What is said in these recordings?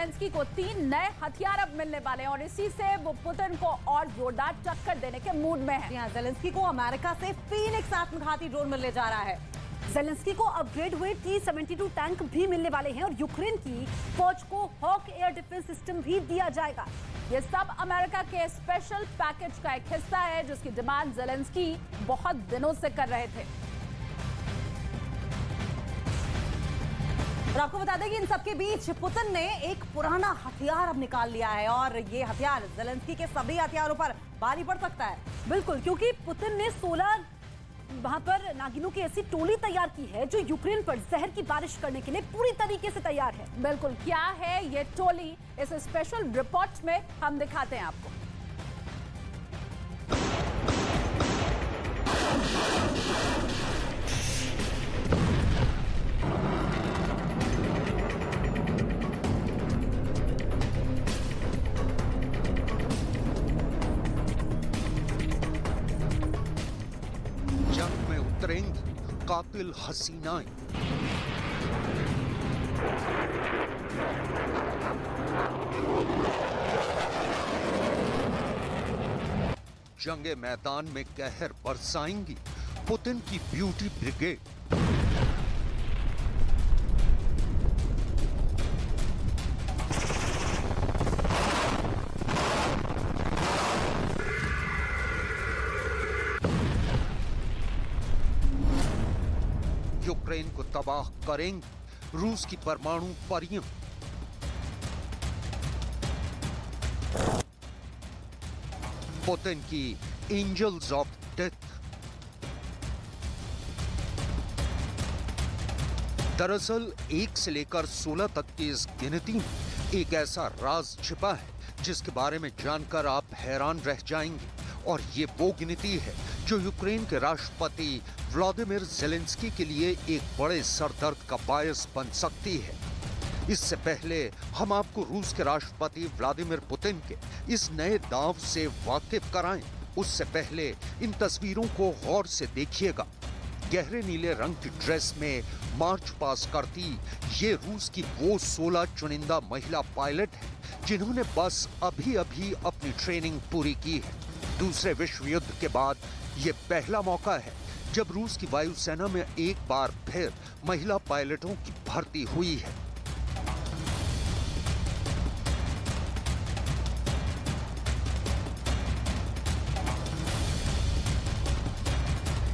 Zelensky को 3 नए हथियार अब मिलने वाले हैं और इसी से वो पुतिन को और जोरदार टक्कर देने के मूड में है। यहाँ ज़ेलेंस्की को अमेरिका से फीनिक्स आत्मघाती ड्रोन मिलने जा रहा है। ज़ेलेंस्की को अपग्रेड हुए T-72 टैंक भी मिलने वाले हैं और यूक्रेन की फौज को हॉक एयर डिफेंस सिस्टम भी दिया जाएगा। ये सब अमेरिका के स्पेशल पैकेज का एक हिस्सा है जिसकी डिमांड ज़ेलेंस्की बहुत दिनों से कर रहे थे। और आपको बता दें कि इन सबके बीच पुतिन ने एक पुराना हथियार अब निकाल लिया है और ये हथियार ज़ेलेंस्की के सभी हथियारों पर भारी पड़ सकता है। बिल्कुल, क्योंकि पुतिन ने 16 वहां पर नागिनों की ऐसी टोली तैयार की है जो यूक्रेन पर जहर की बारिश करने के लिए पूरी तरीके से तैयार है। बिल्कुल, क्या है ये टोली, इस स्पेशल रिपोर्ट में हम दिखाते हैं आपको। कातिल हसीनाएं। जंगे मैदान में कहर बरसाएंगी पुतिन की ब्यूटी ब्रिगेड। यूक्रेन को तबाह करेंगी रूस की परमाणु परियां। पुतिन की एंजल्स ऑफ डेथ। दरअसल 1 से लेकर 16 तक की इस गिनती में एक ऐसा राज छिपा है जिसके बारे में जानकर आप हैरान रह जाएंगे। और ये वो गिनती है जो यूक्रेन के राष्ट्रपति व्लादिमीर ज़ेलेंस्की के लिए एक बड़े सरदर्द का बायस बन सकती है। इससे पहले हम आपको रूस के राष्ट्रपति व्लादिमीर पुतिन के इस नए दांव से वाकिफ कराएं, उससे पहले इन तस्वीरों को गौर से देखिएगा। गहरे नीले रंग की ड्रेस में मार्च पास करती ये रूस की वो 16 चुनिंदा महिला पायलट हैं जिन्होंने बस अभी अभी अपनी ट्रेनिंग पूरी की है। दूसरे विश्व युद्ध के बाद ये पहला मौका है जब रूस की वायुसेना में एक बार फिर महिला पायलटों की भर्ती हुई है।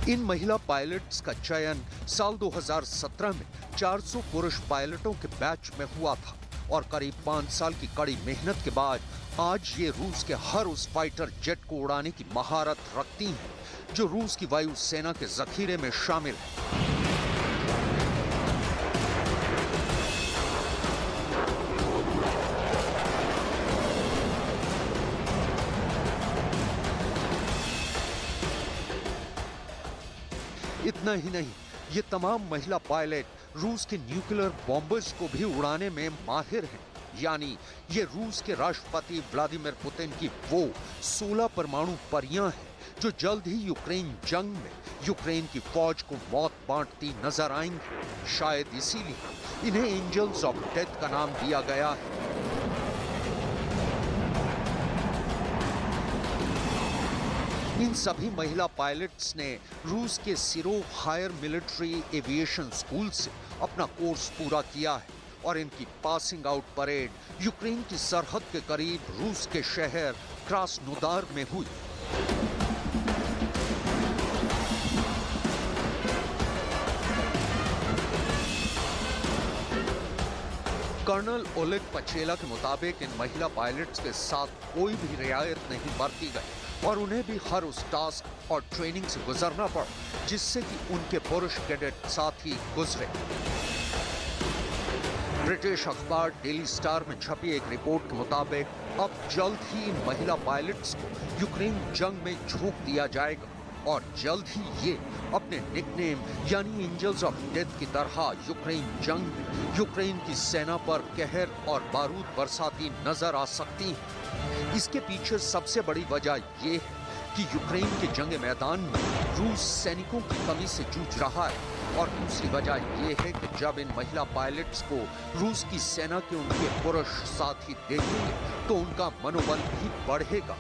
इन महिला पायलट्स का चयन साल 2017 में 400 पुरुष पायलटों के बैच में हुआ था और करीब 5 साल की कड़ी मेहनत के बाद आज ये रूस के हर उस फाइटर जेट को उड़ाने की महारत रखती हैं जो रूस की वायुसेना के जखीरे में शामिल है। इतना ही नहीं, ये तमाम महिला पायलट रूस के न्यूक्लियर बॉम्बर्स को भी उड़ाने में माहिर हैं। यानी ये रूस के राष्ट्रपति व्लादिमीर पुतिन की वो 16 परमाणु परियां हैं जो जल्द ही यूक्रेन जंग में यूक्रेन की फौज को मौत बांटती नजर आएंगी। शायद इसीलिए इन्हें एंजल्स ऑफ डेथ का नाम दिया गया है। इन सभी महिला पायलट्स ने रूस के सिरो हायर मिलिट्री एविएशन स्कूल से अपना कोर्स पूरा किया है और इनकी पासिंग आउट परेड यूक्रेन की सरहद के करीब रूस के शहर क्रास्नोदार में हुई। कर्नल ओलेग पचेला के मुताबिक इन महिला पायलट्स के साथ कोई भी रियायत नहीं बरती गई और उन्हें भी हर उस टास्क और ट्रेनिंग से गुजरना पड़ा जिससे कि उनके पुरुष कैडेट साथी गुजरे। ब्रिटिश अखबार डेली स्टार में छपी एक रिपोर्ट के मुताबिक अब जल्द ही इन महिला पायलट्स को यूक्रेन जंग में झोंक दिया जाएगा और जल्द ही ये अपने निकनेम यानी एंजल्स ऑफ डेथ की तरह यूक्रेन जंग में यूक्रेन की सेना पर कहर और बारूद बरसाती नजर आ सकती हैं। इसके पीछे सबसे बड़ी वजह ये है कि यूक्रेन के जंग मैदान में रूस सैनिकों की कमी से जूझ रहा है, और दूसरी वजह यह है कि जब इन महिला पायलट्स को रूस की सेना के उनके पुरुष साथी देखेंगे तो उनका मनोबल भी बढ़ेगा।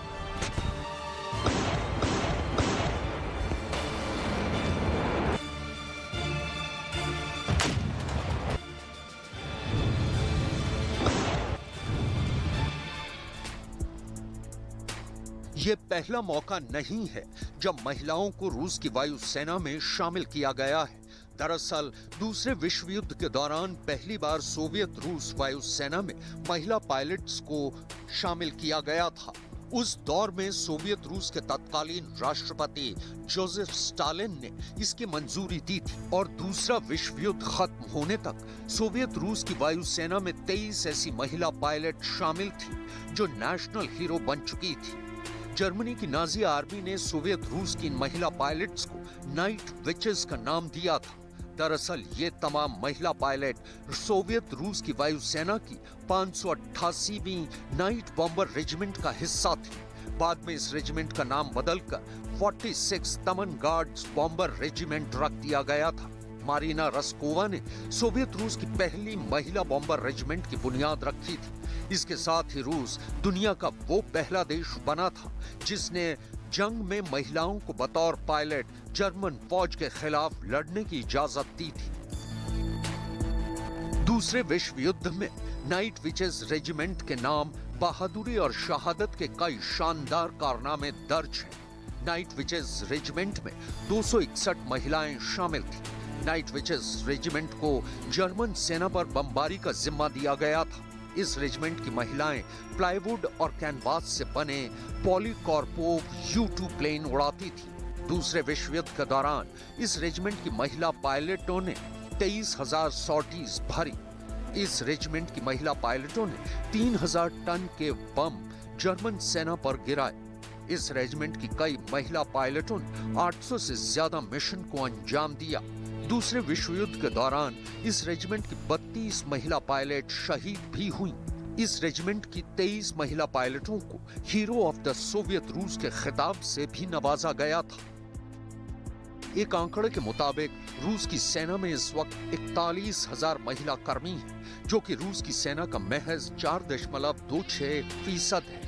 ये पहला मौका नहीं है जब महिलाओं को रूस की वायुसेना में शामिल किया गया है। दरअसल दूसरे विश्व युद्ध के दौरान पहली बार सोवियत रूस वायुसेना में महिला पायलट्स को शामिल किया गया था। उस दौर में सोवियत रूस के तत्कालीन राष्ट्रपति जोसेफ स्टालिन ने इसकी मंजूरी दी थी, और दूसरा विश्व युद्ध खत्म होने तक सोवियत रूस की वायुसेना में 23 ऐसी महिला पायलट शामिल थी जो नेशनल हीरो बन चुकी थी। जर्मनी की नाजी आर्मी ने सोवियत रूस की इन महिला पायलट्स को नाइट विचेस का नाम दिया था। दरअसल ये तमाम महिला पायलट सोवियत रूस की वायुसेना की 588वीं नाइट बॉम्बर रेजिमेंट का हिस्सा थी। बाद में इस रेजिमेंट का नाम बदलकर 46 तमन गार्ड्स बॉम्बर रेजिमेंट रख दिया गया था। मारिना रस्कोवा ने सोवियत रूस की पहली महिला बॉम्बर रेजिमेंट की बुनियाद रखी थी। इसके साथ ही रूस दुनिया का वो पहला देश बना था जिसने जंग में महिलाओं को बतौर पायलट जर्मन फौज के खिलाफ लड़ने की इजाजत दी थी। दूसरे विश्व युद्ध में नाइट विचेस रेजिमेंट के नाम बहादुरी और शहादत के कई शानदार कारनामे दर्ज हैं। नाइट विचेस रेजिमेंट में 261 महिलाएं शामिल थी। नाइट विचेस रेजिमेंट को जर्मन सेना पर बमबारी का जिम्मा दिया गया था। इस रेजिमेंट की महिलाएं प्लाईवुड और कैनवास से बने पॉलीकॉर्पोव U-2 प्लेन उड़ाती थी। दूसरे विश्व युद्ध के दौरान इस रेजिमेंट की महिला पायलटों ने 23,000 सॉर्टीज भरी। इस रेजिमेंट की महिला पायलटों ने 3,000 टन के बम जर्मन सेना पर गिराए। इस रेजिमेंट की कई महिला पायलटों ने 800 से ज्यादा मिशन को अंजाम दिया। दूसरे विश्व युद्ध के दौरान इस रेजिमेंट की 32 महिला पायलट शहीद भी हुईं। इस रेजिमेंट की 23 महिला पायलटों को हीरो ऑफ द सोवियत रूस के खिताब से भी नवाजा गया था। एक आंकड़े के मुताबिक रूस की सेना में इस वक्त 41,000 महिला कर्मी हैं, जो कि रूस की सेना का महज 4.26% है।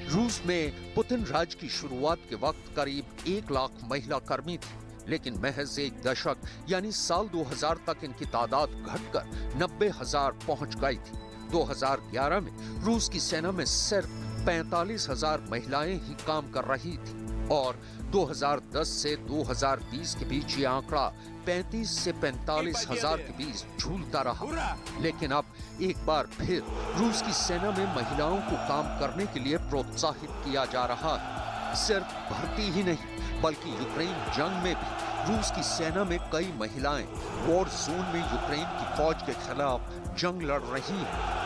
रूस में पुतिन राज की शुरुआत के वक्त करीब 1 लाख महिला कर्मी थी, लेकिन महज एक दशक यानी साल 2000 तक इनकी तादाद घटकर 90,000 पहुंच गई थी। 2011 में रूस की सेना में सिर्फ 45,000 महिलाएं ही काम कर रही थी, और 2010 से 2020 के बीच ये आंकड़ा 35 से 45,000 के बीच झूलता रहा। लेकिन अब एक बार फिर रूस की सेना में महिलाओं को काम करने के लिए प्रोत्साहित किया जा रहा है। सिर्फ भर्ती ही नहीं, बल्कि यूक्रेन जंग में भी रूस की सेना में कई महिलाएं वॉर जोन में यूक्रेन की फौज के खिलाफ जंग लड़ रही हैं।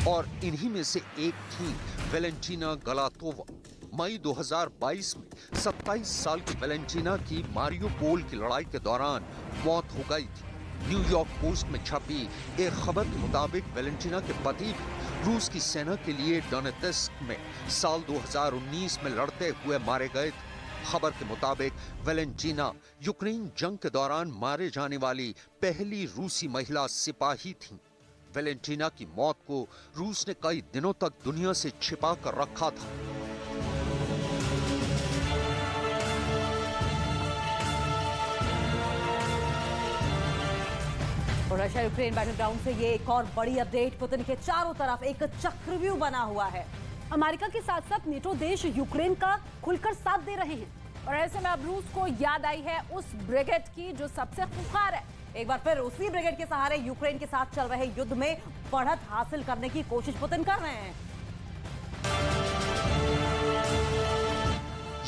और इन्हीं में से एक थी वेलेंटीना गलातोवा। मई 2022 में 27 साल की वेलेंटीना की मारियोपोल की लड़ाई के दौरान मौत हो गई थी। न्यूयॉर्क पोस्ट में छपी एक खबर के मुताबिक वेलेंटीना के पति भी रूस की सेना के लिए डोनेत्स्क में साल 2019 में लड़ते हुए मारे गए थे। खबर के मुताबिक वेलेंटीना यूक्रेन जंग के दौरान मारे जाने वाली पहली रूसी महिला सिपाही थीं। वेलेंटीना की मौत को रूस ने कई दिनों तक दुनिया से छिपा कर रखा था। और रशिया यूक्रेन बैटलग्राउंड से ये एक और बड़ी अपडेट। पुतिन के चारों तरफ एक चक्रव्यूह बना हुआ है। अमेरिका के साथ साथ नेटो देश यूक्रेन का खुलकर साथ दे रहे हैं, और ऐसे में अब रूस को याद आई है उस ब्रिगेड की जो सबसे खूंखार है। एक बार फिर उसी ब्रिगेड के सहारे यूक्रेन के साथ चल रहे युद्ध में बढ़त हासिल करने की कोशिश पुतिन कर रहे हैं।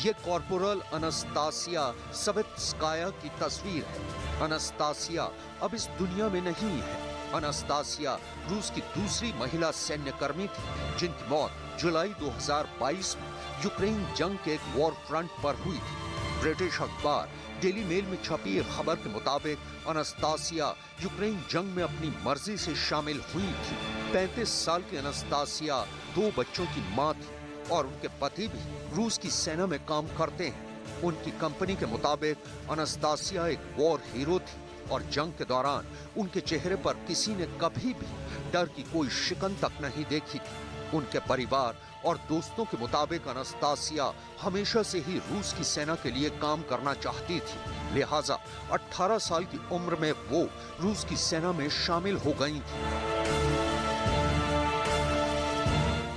ये कॉर्पोरल अनास्तासिया सवित्स्काया की तस्वीर है। अनास्तासिया अब इस दुनिया में नहीं है। अनास्तासिया रूस की दूसरी महिला सैन्यकर्मी थी, जिनकी मौत जुलाई 2022 में यूक्रेन जंग के एक वॉर फ्रंट पर हुई थी। ब्रिटिश अखबार डेली मेल में छपी एक खबर के मुताबिक अनास्तासिया यूक्रेन जंग में अपनी मर्जी से शामिल हुई थी। 35 साल की अनास्तासिया 2 बच्चों की मां थी और उनके पति भी रूस की सेना में काम करते हैं। उनकी कंपनी के मुताबिक अनास्तासिया एक वॉर हीरो थी और जंग के दौरान उनके चेहरे पर किसी ने कभी भी डर की कोई शिकन तक नहीं देखी थी। उनके परिवार और दोस्तों के मुताबिक अनास्तासिया हमेशा से ही रूस की सेना के लिए काम करना चाहती थी, लिहाजा 18 साल की उम्र में वो रूस की सेना में शामिल हो गई थी।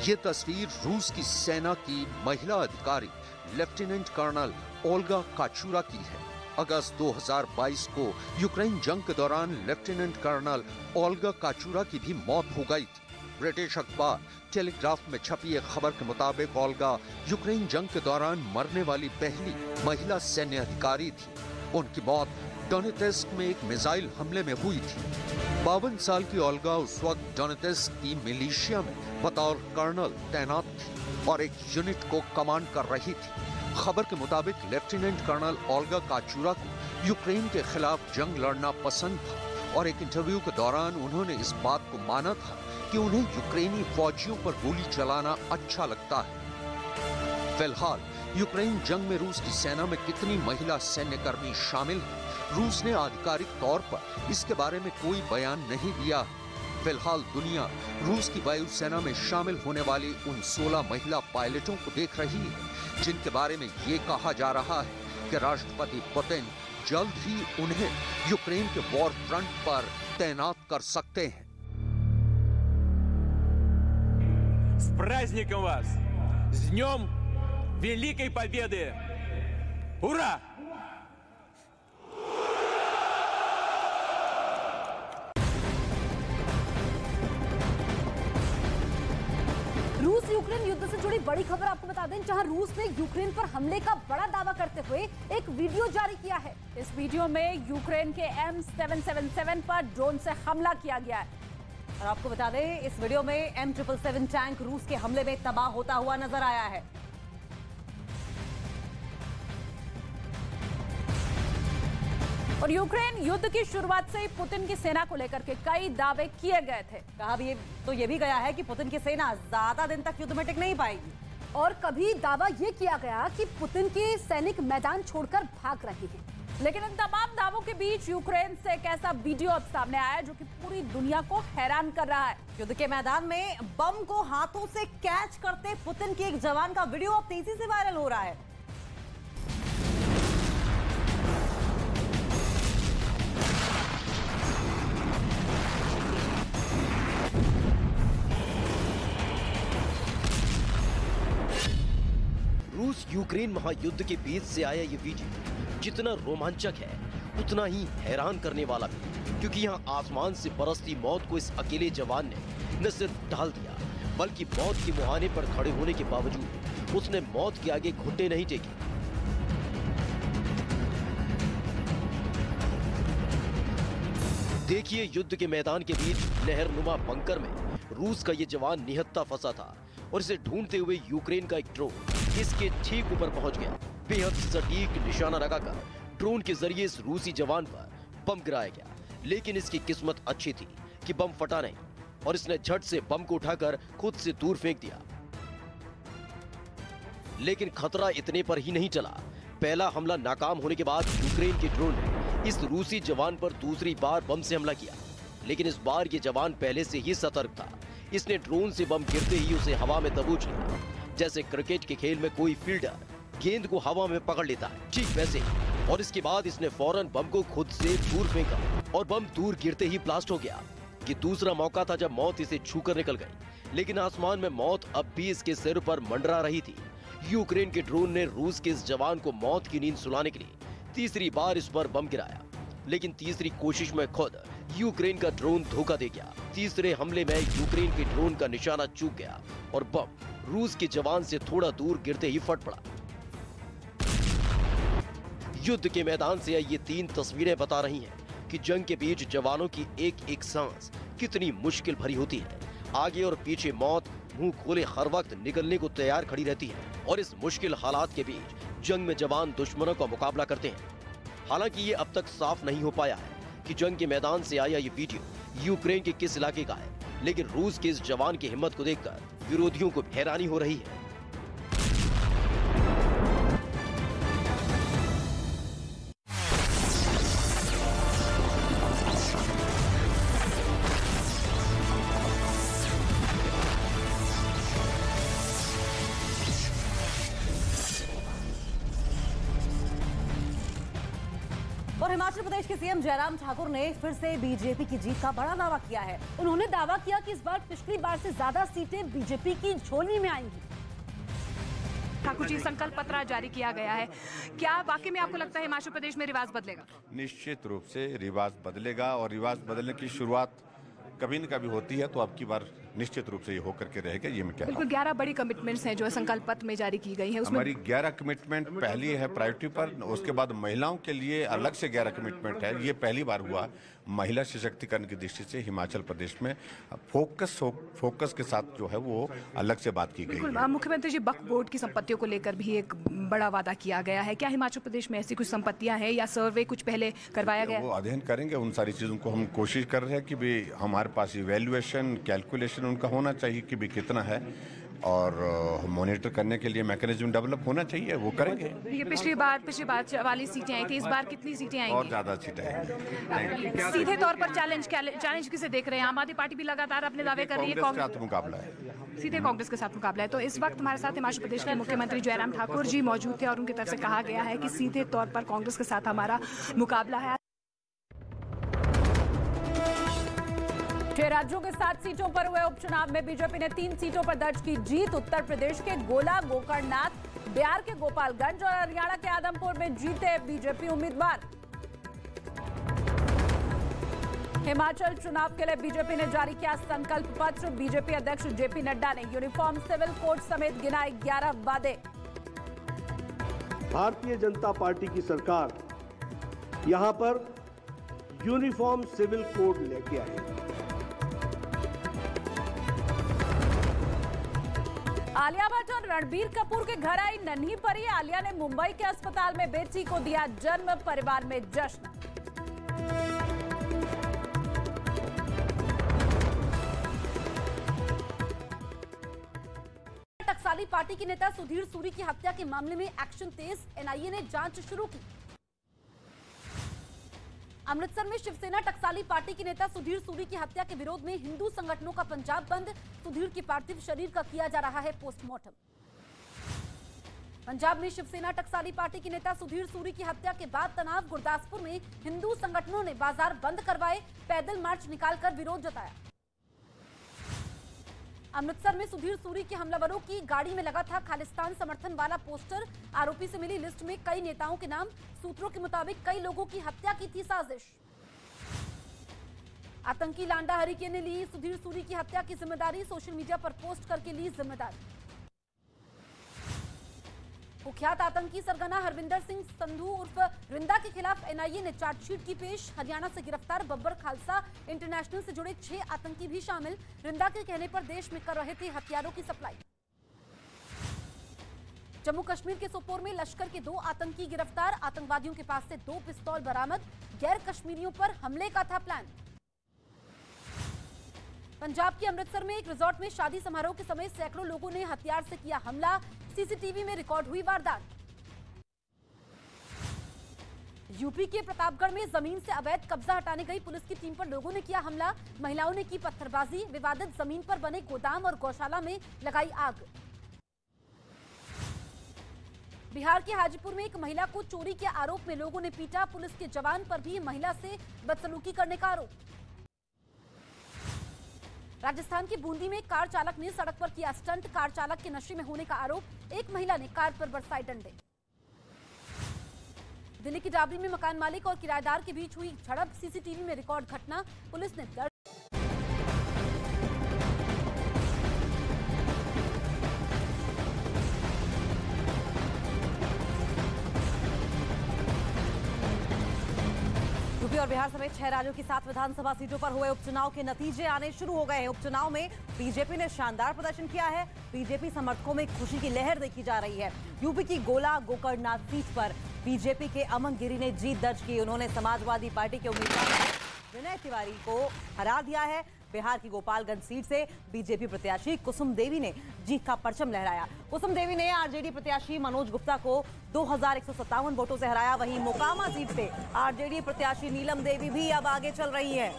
ये तस्वीर रूस की सेना की महिला अधिकारी लेफ्टिनेंट कर्नल ओल्गा काचुरा की है। अगस्त 2022 को यूक्रेन जंग के दौरान लेफ्टिनेंट कर्नल ओल्गा काचुरा की भी मौत हो गई थी। ब्रिटिश अखबार टेलीग्राफ में छपी एक खबर के मुताबिक ओल्गा यूक्रेन जंग के दौरान मरने वाली पहली महिला सैन्य अधिकारी थी। उनकी मौत डोनेत्स्क में एक मिसाइल हमले में हुई थी। 52 साल की ओल्गा उस वक्त डोनेत्स्क की मिलिशिया में बतौर कर्नल तैनात थी और एक यूनिट को कमांड कर रही थी। खबर के मुताबिक लेफ्टिनेंट कर्नल ओल्गा काचुरा को यूक्रेन के खिलाफ जंग लड़ना पसंद था और एक इंटरव्यू के दौरान उन्होंने इस बात को माना था कि उन्हें यूक्रेनी फौजियों पर गोली चलाना अच्छा लगता है। फिलहाल यूक्रेन जंग में रूस की सेना में कितनी महिला सैन्यकर्मी शामिल हैं, रूस ने आधिकारिक तौर पर इसके बारे में कोई बयान नहीं दिया है। फिलहाल दुनिया रूस की वायुसेना में शामिल होने वाली उन 16 महिला पायलटों को देख रही है जिनके बारे में ये कहा जा रहा है कि राष्ट्रपति पुतिन जल्द ही उन्हें यूक्रेन के वॉर फ्रंट पर तैनात कर सकते हैं। С праздником вас! С днем Великой Победы! Ура! रूस यूक्रेन युद्ध से जुड़ी बड़ी खबर आपको बता दें, जहां रूस ने यूक्रेन पर हमले का बड़ा दावा करते हुए एक वीडियो जारी किया है। इस वीडियो में यूक्रेन के M777 पर ड्रोन से हमला किया गया है और आपको बता दें इस वीडियो में M777 टैंक रूस के हमले में तबाह होता हुआ नजर आया है। और यूक्रेन युद्ध की शुरुआत से ही पुतिन की सेना को लेकर के कई दावे किए गए थे। कहा भी ये भी गया है कि पुतिन की सेना ज्यादा दिन तक युद्ध में टिक नहीं पाएगी। और कभी दावा यह किया गया कि पुतिन के सैनिक मैदान छोड़कर भाग रहे हैं। लेकिन इन तमाम दावों के बीच यूक्रेन से एक ऐसा वीडियो अब सामने आया जो कि पूरी दुनिया को हैरान कर रहा है। युद्ध के मैदान में बम को हाथों से कैच करते पुतिन के एक जवान का वीडियो अब तेजी से वायरल हो रहा है। रूस यूक्रेन महायुद्ध के बीच से आया ये वीडियो जितना रोमांचक है उतना ही हैरान करने वाला भी, क्योंकि यहाँ आसमान से बरसती मौत को इस अकेले जवान ने न सिर्फ ढाल दिया बल्कि मौत के मुहाने पर खड़े होने के बावजूद उसने मौत के आगे घुटने नहीं टेके। देखिए युद्ध के मैदान के बीच नहरनुमा बंकर में रूस का ये जवान निहत्था फंसा था और इसे ढूंढते हुए यूक्रेन का एक ड्रोन इसके ठीक ऊपर पहुंच गया। बेहद सटीक निशाना लगाकर ड्रोन के जरिए इस रूसी जवान पर बम गिराया गया, लेकिन इसकी किस्मत अच्छी थी कि बम फटा नहीं और इसने झट से बम को उठाकर खुद से दूर फेंक दिया। लेकिन खतरा इतने पर ही नहीं चला। पहला हमला नाकाम होने के बाद यूक्रेन के ड्रोन ने इस रूसी जवान पर दूसरी बार बम से हमला किया, लेकिन इस बार ये जवान पहले से ही सतर्क था। इसने ड्रोन से बम गिरते ही उसे हवा में दबोच लिया, जैसे क्रिकेट के खेल में कोई फील्डर गेंद को हवा में पकड़ लेता है, ठीक वैसे। और इसके बाद इसने फौरन बम को खुद से दूर फेंका और बम दूर गिरते ही ब्लास्ट हो गया। ये दूसरा मौका था जब मौत इसे छूकर निकल गई, लेकिन आसमान में मौत अब भी इसके सिर पर मंडरा रही थी। यूक्रेन के ड्रोन ने रूस के इस जवान को मौत की नींद सुलाने के लिए तीसरी बार इस पर बम गिराया, लेकिन तीसरी कोशिश में खुद यूक्रेन का ड्रोन धोखा दे गया। तीसरे हमले में यूक्रेन के ड्रोन का निशाना चूक गया और बम रूस के जवान से थोड़ा दूर गिरते ही फट पड़ा। युद्ध के मैदान से ये 3 तस्वीरें बता रही हैं कि जंग के बीच जवानों की एक एक सांस कितनी मुश्किल भरी होती है आगे और पीछे मौत मुंह खोले हर वक्त निकलने को तैयार खड़ी रहती है और इस मुश्किल हालात के बीच जंग में जवान दुश्मनों का मुकाबला करते हैं। हालांकि ये अब तक साफ नहीं हो पाया है कि जंग के मैदान से आया ये वीडियो यूक्रेन के किस इलाके का है, लेकिन रूस के इस जवान की हिम्मत को देखकर विरोधियों को हैरानी हो रही है। और हिमाचल प्रदेश के सीएम जयराम ठाकुर ने फिर से बीजेपी की जीत का बड़ा दावा किया है। उन्होंने दावा किया कि इस बार पिछली बार से ज्यादा सीटें बीजेपी की झोली में आएंगी। ठाकुर जी, संकल्प पत्र जारी किया गया है, क्या वाकई में आपको लगता है हिमाचल प्रदेश में रिवाज बदलेगा? निश्चित रूप से रिवाज बदलेगा और रिवाज बदलने की शुरुआत कभी न कभी होती है, तो अब की बार निश्चित रूप से ये होकर के रहेगा। ये मैं क्या बिल्कुल 11 बड़ी कमिटमेंट्स हैं जो संकल्प पत्र में जारी की गई है, उसमें हमारी 11 कमिटमेंट पहली है प्रायोरिटी पर, उसके बाद महिलाओं के लिए अलग से 11 कमिटमेंट है। ये पहली बार हुआ महिला सशक्तिकरण की दृष्टि से हिमाचल प्रदेश में फोकस के साथ जो है वो अलग से बात की गई है। मुख्यमंत्री जी, वक्फ बोर्ड की संपत्तियों को लेकर भी एक बड़ा वादा किया गया है, क्या हिमाचल प्रदेश में ऐसी कुछ संपत्तियां हैं या सर्वे कुछ पहले करवाया गया? वो अध्ययन करेंगे, उन सारी चीजों को हम कोशिश कर रहे हैं कि भी हमारे पास इवैल्यूएशन कैलकुलेशन उनका होना चाहिए कि भी कितना है, और मॉनिटर करने के लिए मैकेनिज्म डेवलप होना चाहिए, वो करेंगे। ये पिछली बार 44 सीटें आई थी, इस बार कितनी सीटें आएंगी? और ज्यादा सीटें आएंगी। सीधे तौर पर चैलेंज किसे देख रहे हैं? आम आदमी पार्टी भी लगातार अपने दावे कर रही है, कांग्रेस के साथ मुकाबला है, सीधे कांग्रेस के साथ मुकाबला है। तो इस वक्त हमारे साथ हिमाचल प्रदेश के मुख्यमंत्री जयराम ठाकुर जी मौजूद थे और उनकी तरफ से कहा गया है कि सीधे तौर पर कांग्रेस के साथ हमारा मुकाबला है। 6 राज्यों के 7 सीटों पर हुए उपचुनाव में बीजेपी ने 3 सीटों पर दर्ज की जीत। उत्तर प्रदेश के गोला गोकर्णनाथ, बिहार के गोपालगंज और हरियाणा के आदमपुर में जीते बीजेपी उम्मीदवार। हिमाचल चुनाव के लिए बीजेपी ने जारी किया संकल्प पत्र। बीजेपी अध्यक्ष जेपी नड्डा ने यूनिफॉर्म सिविल कोड समेत गिनाए 11 वादे। भारतीय जनता पार्टी की सरकार यहां पर यूनिफॉर्म सिविल कोड लेके आई। आलिया भट्ट और रणबीर कपूर के घर आई नन्ही परी। आलिया ने मुंबई के अस्पताल में बेटी को दिया जन्म, परिवार में जश्न। टकसाली पार्टी के नेता सुधीर सूरी की हत्या के मामले में एक्शन तेज, एनआईए ने जांच शुरू की। अमृतसर में शिवसेना टकसाली पार्टी के नेता सुधीर सूरी की हत्या के विरोध में हिंदू संगठनों का पंजाब बंद। सुधीर के पार्थिव शरीर का किया जा रहा है पोस्टमार्टम। पंजाब में शिवसेना टकसाली पार्टी के नेता सुधीर सूरी की हत्या के बाद तनाव। गुरदासपुर में हिंदू संगठनों ने बाजार बंद करवाए, पैदल मार्च निकालकर विरोध जताया। अमृतसर में सुधीर सूरी के हमलावरों की गाड़ी में लगा था खालिस्तान समर्थन वाला पोस्टर। आरोपी से मिली लिस्ट में कई नेताओं के नाम। सूत्रों के मुताबिक कई लोगों की हत्या की थी साजिश। आतंकी लांडा हरिके ने ली सुधीर सूरी की हत्या की जिम्मेदारी। सोशल मीडिया पर पोस्ट करके ली जिम्मेदारी। कुख्यात आतंकी सरगना हरविंदर सिंह संधू उर्फ रिंदा के खिलाफ एनआईए ने चार्जशीट की पेश। हरियाणा से गिरफ्तार बब्बर खालसा इंटरनेशनल से जुड़े 6 आतंकी भी शामिल। रिंदा के कहने पर देश में कर रहे थे हथियारों की सप्लाई। जम्मू कश्मीर के सोपोर में लश्कर के 2 आतंकी गिरफ्तार। आतंकवादियों के पास से 2 पिस्तौल बरामद। गैर कश्मीरियों पर हमले का था प्लान। पंजाब के अमृतसर में एक रिजॉर्ट में शादी समारोह के समय सैकड़ों लोगों ने हथियार से किया हमला। सीसीटीवी में रिकॉर्ड हुई वारदात। यूपी के प्रतापगढ़ में जमीन से अवैध कब्जा हटाने गई पुलिस की टीम पर लोगों ने किया हमला। महिलाओं ने की पत्थरबाजी। विवादित जमीन पर बने गोदाम और गौशाला में लगाई आग। बिहार के हाजीपुर में एक महिला को चोरी के आरोप में लोगों ने पीटा। पुलिस के जवान पर भी महिला से बदसलूकी करने का आरोप। राजस्थान की बूंदी में कार चालक ने सड़क पर किया स्टंट। कार चालक के नशे में होने का आरोप। एक महिला ने कार पर बरसाए डंडे। दिल्ली की डाबरी में मकान मालिक और किराएदार के बीच हुई झड़प। सीसीटीवी में रिकॉर्ड घटना। पुलिस ने दर्ज और बिहार समेत 6 राज्यों की 7 विधानसभा सीटों पर हुए उपचुनाव के नतीजे आने शुरू हो गए हैं। उपचुनाव में बीजेपी ने शानदार प्रदर्शन किया है। बीजेपी समर्थकों में खुशी की लहर देखी जा रही है। यूपी की गोला गोकर्णनाथ सीट पर बीजेपी के अमन गिरी ने जीत दर्ज की। उन्होंने समाजवादी पार्टी के उम्मीदवार विनय तिवारी को हरा दिया है। बिहार की गोपालगंज सीट से बीजेपी प्रत्याशी कुसुम देवी ने जीत का परचम लहराया। कुसुम देवी ने आरजेडी प्रत्याशी मनोज गुप्ता को 2157 वोटों से हराया। वहीं मोकामा सीट से आरजेडी प्रत्याशी नीलम देवी भी अब आगे चल रही है।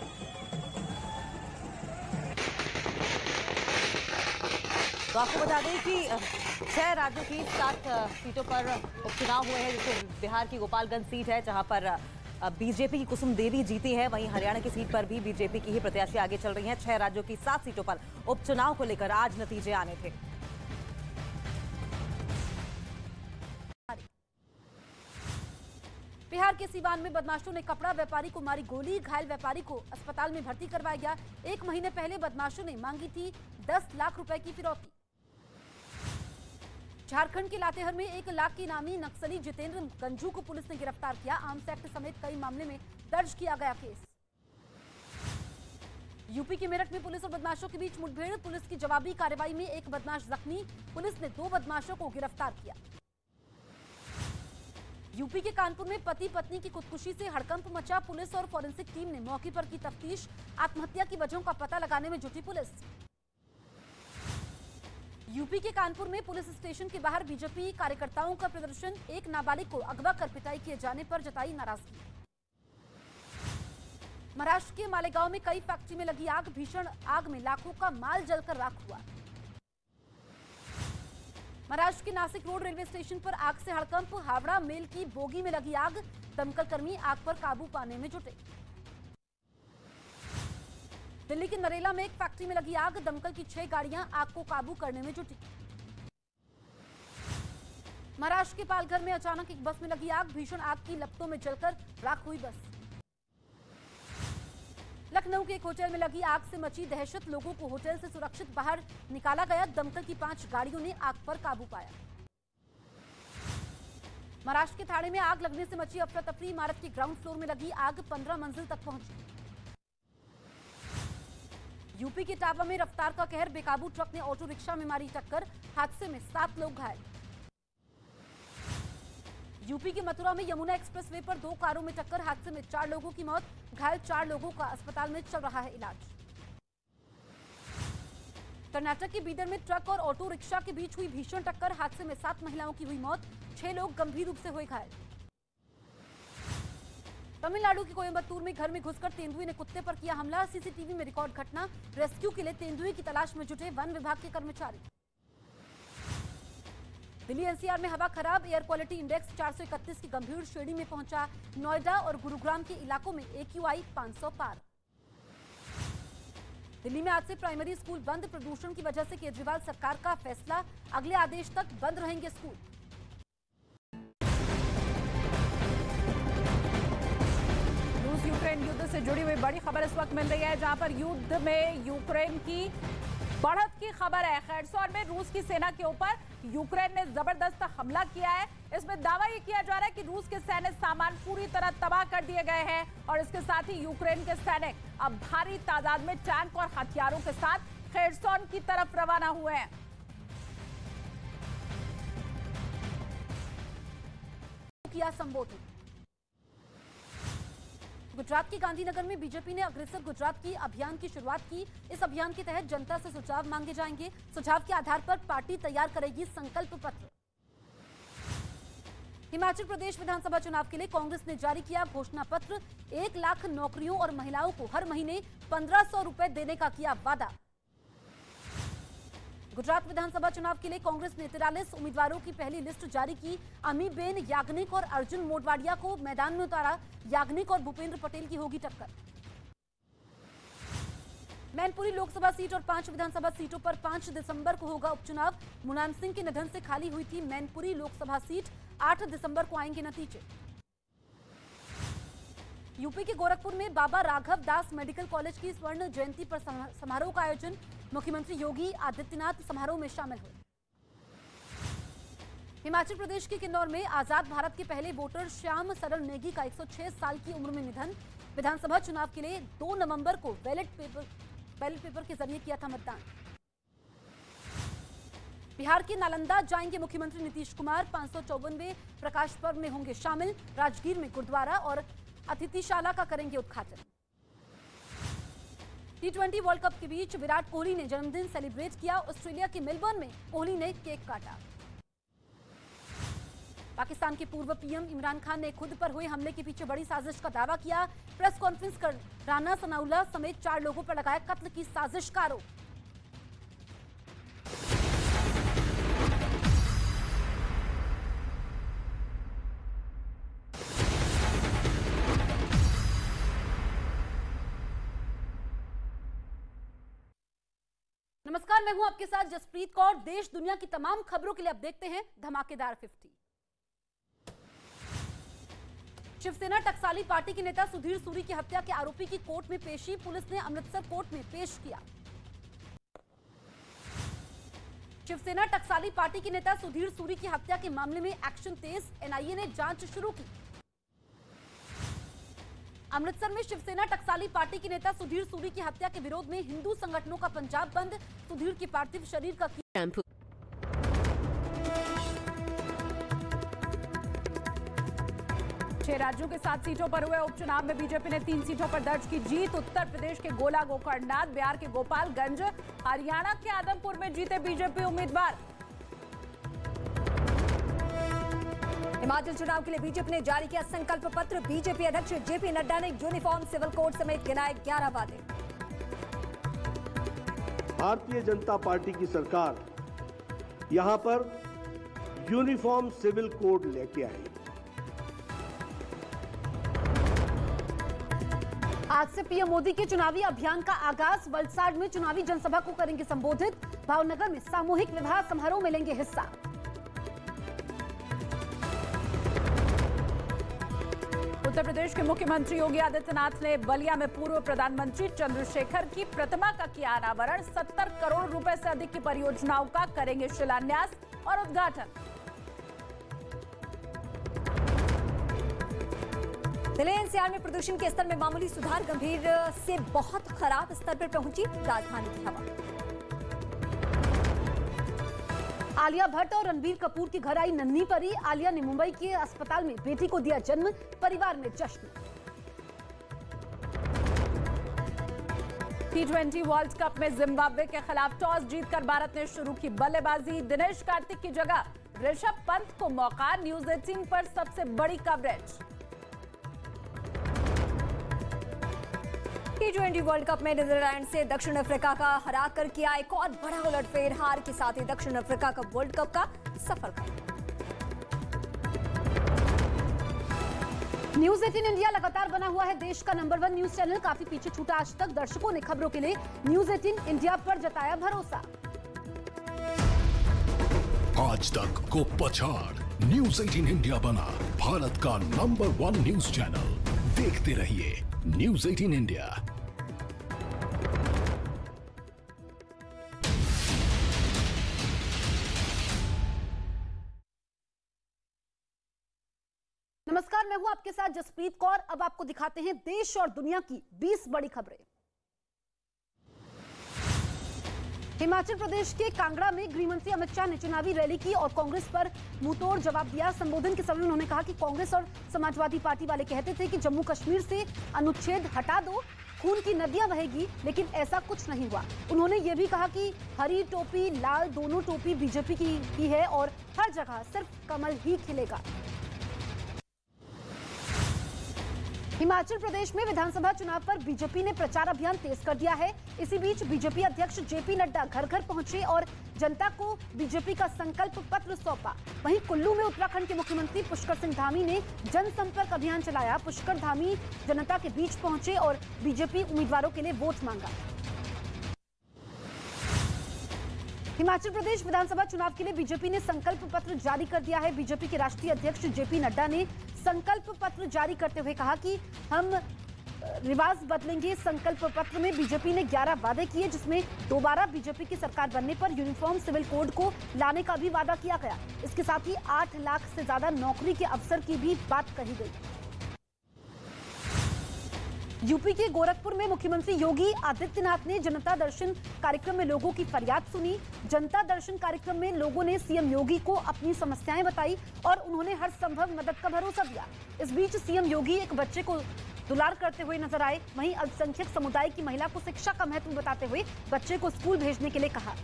तो आपको बता दें कि 6 राज्यों की 7 सीटों पर उपचुनाव हुए हैं, जिसमें बिहार की गोपालगंज सीट है जहां पर बीजेपी की कुसुम देवी जीती है। वहीं हरियाणा की सीट पर भी बीजेपी की ही प्रत्याशी आगे चल रही हैं। 6 राज्यों की 7 सीटों पर उपचुनाव को लेकर आज नतीजे आने थे। बिहार के सीवान में बदमाशों ने कपड़ा व्यापारी को मारी गोली। घायल व्यापारी को अस्पताल में भर्ती करवाया गया। 1 महीने पहले बदमाशों ने मांगी थी 10 लाख रुपए की फिरौती। झारखंड के लातेहार में 1 लाख के इनामी नक्सली जितेंद्र गंजू को पुलिस ने गिरफ्तार किया। आर्म्स एक्ट समेत कई मामले में दर्ज किया गया केस। यूपी के मेरठ में पुलिस और बदमाशों के बीच मुठभेड़। पुलिस की जवाबी कार्रवाई में 1 बदमाश जख्मी। पुलिस ने 2 बदमाशों को गिरफ्तार किया। यूपी के कानपुर में पति पत्नी की खुदकुशी से हड़कंप मचा। पुलिस और फॉरेंसिक टीम ने मौके पर की तफ्तीश। आत्महत्या की वजहों का पता लगाने में जुटी पुलिस। यूपी के कानपुर में पुलिस स्टेशन के बाहर बीजेपी कार्यकर्ताओं का प्रदर्शन। 1 नाबालिग को अगवा कर पिटाई किए जाने पर जताई नाराजगी। महाराष्ट्र के मालेगांव में कई फैक्ट्री में लगी आग। भीषण आग में लाखों का माल जलकर राख हुआ। महाराष्ट्र के नासिक रोड रेलवे स्टेशन पर आग से हड़कंप। हावड़ा मेल की बोगी में लगी आग। दमकल कर्मी आग पर काबू पाने में जुटे। दिल्ली के नरेला में एक फैक्ट्री में लगी आग। दमकल की 6 गाड़ियां आग को काबू करने में जुटी। महाराष्ट्र के पालघर में अचानक एक बस में लगी आग। भीषण आग की लपटों में जलकर राख हुई बस। लखनऊ के एक होटल में लगी आग से मची दहशत। लोगों को होटल से सुरक्षित बाहर निकाला गया। दमकल की 5 गाड़ियों ने आग पर काबू पाया। महाराष्ट्र के थाने में आग लगने से मची अफरा तफरी। इमारत के ग्राउंड फ्लोर में लगी आग 15 मंजिल तक पहुंची। यूपी के टावा में रफ्तार का कहर। बेकाबू ट्रक ने ऑटो रिक्शा में मारी टक्कर। हादसे में 7 लोग घायल। यूपी के मथुरा में यमुना एक्सप्रेसवे पर 2 कारों में टक्कर। हादसे में 4 लोगों की मौत। घायल 4 लोगों का अस्पताल में चल रहा है इलाज। कर्नाटक के बीदर में ट्रक और ऑटो रिक्शा के बीच हुई भीषण टक्कर। हादसे में 7 महिलाओं की हुई मौत। 6 लोग गंभीर रूप से हुए घायल। तमिलनाडु के कोयम्बटूर में घर में घुसकर तेंदुए ने कुत्ते पर किया हमला। सीसीटीवी में रिकॉर्ड घटना। रेस्क्यू के लिए तेंदुए की तलाश में जुटे वन विभाग के कर्मचारी। दिल्ली एनसीआर में हवा खराब। एयर क्वालिटी इंडेक्स 431 की गंभीर श्रेणी में पहुंचा। नोएडा और गुरुग्राम के इलाकों में AQI 500 पार। दिल्ली में आज से प्राइमरी स्कूल बंद। प्रदूषण की वजह से केजरीवाल सरकार का फैसला। अगले आदेश तक बंद रहेंगे स्कूल। यूक्रेन युद्ध से जुड़ी हुई बड़ी खबर इस वक्त मिल रही है, जहां पर युद्ध में यूक्रेन की बढ़त की खबर है। खैरसौन में रूस की सेना के ऊपर यूक्रेन ने जबरदस्त हमला किया है। इसमें दावा यह किया जा रहा है कि रूस के सैन्य सामान पूरी तरह तबाह कर दिए गए हैं और इसके साथ ही यूक्रेन के सैनिक अब भारी तादाद में टैंक और हथियारों के साथ खैरसौन की तरफ रवाना हुए हैं। किया संबोधित। गुजरात के गांधीनगर में बीजेपी ने अग्रेसर गुजरात की अभियान की शुरुआत की। इस अभियान के तहत जनता से सुझाव मांगे जाएंगे। सुझाव के आधार पर पार्टी तैयार करेगी संकल्प पत्र। हिमाचल प्रदेश विधानसभा चुनाव के लिए कांग्रेस ने जारी किया घोषणा पत्र। 1 लाख नौकरियों और महिलाओं को हर महीने 1500 रुपए देने का किया वादा। गुजरात विधानसभा चुनाव के लिए कांग्रेस ने 43 उम्मीदवारों की पहली लिस्ट जारी की। अमीबेन याग्निक और अर्जुन मोडवाडिया को मैदान में उतारा। याग्निक और भूपेंद्र पटेल की होगी टक्कर। मैनपुरी लोकसभा सीट और 5 विधानसभा सीटों पर 5 दिसंबर को होगा उपचुनाव। मुलायम सिंह के निधन से खाली हुई थी मैनपुरी लोकसभा सीट। 8 दिसंबर को आएंगे नतीजे। यूपी के गोरखपुर में बाबा राघव दास मेडिकल कॉलेज की स्वर्ण जयंती पर समारोह का आयोजन। मुख्यमंत्री योगी आदित्यनाथ समारोह में शामिल हुए। हिमाचल प्रदेश के किन्नौर में आजाद भारत के पहले वोटर श्याम सरल नेगी का 106 साल की उम्र में निधन। विधानसभा चुनाव के लिए 2 नवंबर को बैलेट पेपर के जरिए किया था मतदान। बिहार के नालंदा जाएंगे मुख्यमंत्री नीतीश कुमार। 554वें प्रकाश पर्व में होंगे शामिल। राजगीर में गुरुद्वारा और अतिथिशाला का करेंगे उद्घाटन। T20 वर्ल्ड कप के बीच विराट कोहली ने जन्मदिन सेलिब्रेट किया। ऑस्ट्रेलिया के मेलबर्न में कोहली ने केक काटा। पाकिस्तान के पूर्व पीएम इमरान खान ने खुद पर हुए हमले के पीछे बड़ी साजिश का दावा किया। प्रेस कॉन्फ्रेंस कर राना सनाउल्लाह समेत 4 लोगों पर लगाया कत्ल की साजिश का आरोप। नमस्कार, मैं हूं आपके साथ जसप्रीत कौर। देश दुनिया की तमाम खबरों के लिए अब देखते हैं धमाकेदार 50। शिवसेना टकसाली पार्टी के नेता सुधीर सूरी की हत्या के आरोपी की कोर्ट में पेशी। पुलिस ने अमृतसर कोर्ट में पेश किया। शिवसेना टकसाली पार्टी के नेता सुधीर सूरी की हत्या के मामले में एक्शन तेज। एनआईए ने जांच शुरू की। अमृतसर में शिवसेना टकसाली पार्टी के नेता सुधीर सूरी की हत्या के विरोध में हिंदू संगठनों का पंजाब बंद। सुधीर के पार्थिव शरीर का कैंप। 6 राज्यों के 7 सीटों पर हुए उपचुनाव में बीजेपी ने 3 सीटों पर दर्ज की जीत। उत्तर प्रदेश के गोला गोकर्णनाथ, बिहार के गोपालगंज, हरियाणा के आदमपुर में जीते बीजेपी उम्मीदवार। हिमाचल चुनाव के लिए बीजेपी ने जारी किया संकल्प पत्र। बीजेपी अध्यक्ष जेपी नड्डा ने यूनिफॉर्म सिविल कोड समेत गिनाए 11 वादे। भारतीय जनता पार्टी की सरकार यहां पर यूनिफॉर्म सिविल कोड लेके आई। आज से पीएम मोदी के चुनावी अभियान का आगाज। वलसाड में चुनावी जनसभा को करेंगे संबोधित। भावनगर में सामूहिक विवाह समारोह में लेंगे हिस्सा। उत्तर प्रदेश के मुख्यमंत्री योगी आदित्यनाथ ने बलिया में पूर्व प्रधानमंत्री चंद्रशेखर की प्रतिमा का किया अनावरण। 70 करोड़ रुपए से अधिक की परियोजनाओं का करेंगे शिलान्यास और उद्घाटन। दिल्ली एनसीआर में प्रदूषण के स्तर में मामूली सुधार। गंभीर से बहुत खराब स्तर पर पहुंची राजधानी की हवा। आलिया भट्ट और रणबीर कपूर के घर आई नन्ही परी। आलिया ने मुंबई के अस्पताल में बेटी को दिया जन्म। परिवार में जश्न। T20 वर्ल्ड कप में जिम्बाब्वे के खिलाफ टॉस जीतकर भारत ने शुरू की बल्लेबाजी। दिनेश कार्तिक की जगह ऋषभ पंत को मौका। न्यूज 18 पर सबसे बड़ी कवरेज। T20 वर्ल्ड कप में नीदरलैंड से दक्षिण अफ्रीका का हराकर किया एक और बड़ा उलटफेर। हार के साथ ही दक्षिण अफ्रीका का वर्ल्ड कप का सफर का। न्यूज 18 इंडिया लगातार बना हुआ है देश का नंबर 1 न्यूज चैनल। काफी पीछे छूटा आज तक। दर्शकों ने खबरों के लिए न्यूज 18 इंडिया पर जताया भरोसा। आज तक को पछाड़ न्यूज 18 इंडिया बना भारत का नंबर 1 न्यूज चैनल। देखते रहिए न्यूज 18 इंडिया। नमस्कार, मैं हूं आपके साथ जसप्रीत कौर। अब आपको दिखाते हैं देश और दुनिया की 20 बड़ी खबरें। हिमाचल प्रदेश के कांगड़ा में गृहमंत्री अमित शाह ने चुनावी रैली की और कांग्रेस पर मुंहतोड़ जवाब दिया। संबोधन के समय उन्होंने कहा कि कांग्रेस और समाजवादी पार्टी वाले कहते थे कि जम्मू कश्मीर से अनुच्छेद हटा दो, खून की नदियां बहेगी, लेकिन ऐसा कुछ नहीं हुआ। उन्होंने ये भी कहा कि हरी टोपी लाल दोनों टोपी बीजेपी की है और हर जगह सिर्फ कमल ही खिलेगा। हिमाचल प्रदेश में विधानसभा चुनाव पर बीजेपी ने प्रचार अभियान तेज कर दिया है। इसी बीच बीजेपी अध्यक्ष जेपी नड्डा घर घर पहुंचे और जनता को बीजेपी का संकल्प पत्र सौंपा। वहीं कुल्लू में उत्तराखंड के मुख्यमंत्री पुष्कर सिंह धामी ने जनसंपर्क अभियान चलाया। पुष्कर धामी जनता के बीच पहुंचे और बीजेपी उम्मीदवारों के लिए वोट मांगा। हिमाचल प्रदेश विधानसभा चुनाव के लिए बीजेपी ने संकल्प पत्र जारी कर दिया है। बीजेपी के राष्ट्रीय अध्यक्ष जेपी नड्डा ने संकल्प पत्र जारी करते हुए कहा कि हम रिवाज बदलेंगे। संकल्प पत्र में बीजेपी ने 11 वादे किए, जिसमें दोबारा बीजेपी की सरकार बनने पर यूनिफॉर्म सिविल कोड को लाने का भी वादा किया गया। इसके साथ ही 8 लाख से ज्यादा नौकरी के अवसर की भी बात कही गई। यूपी के गोरखपुर में मुख्यमंत्री योगी आदित्यनाथ ने जनता दर्शन कार्यक्रम में लोगों की फरियाद सुनी। जनता दर्शन कार्यक्रम में लोगों ने सीएम योगी को अपनी समस्याएं बताई और उन्होंने हर संभव मदद का भरोसा दिया। इस बीच सीएम योगी एक बच्चे को दुलार करते हुए नजर आए। वहीं अल्पसंख्यक समुदाय की महिला को शिक्षा का महत्व बताते हुए बच्चे को स्कूल भेजने के लिए कहा।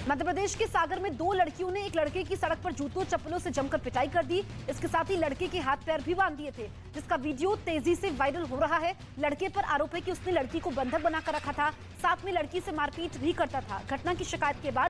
मध्य प्रदेश के सागर में 2 लड़कियों ने एक लड़के की सड़क पर जूतों चप्पलों से जमकर पिटाई कर दी। इसके साथ ही लड़के के हाथ पैर भी बांध दिए थे, जिसका वीडियो तेजी से वायरल हो रहा है। लड़के पर आरोप है कि उसने लड़की को बंधक बनाकर रखा था, साथ में लड़की से मारपीट भी करता था। घटना की शिकायत के बाद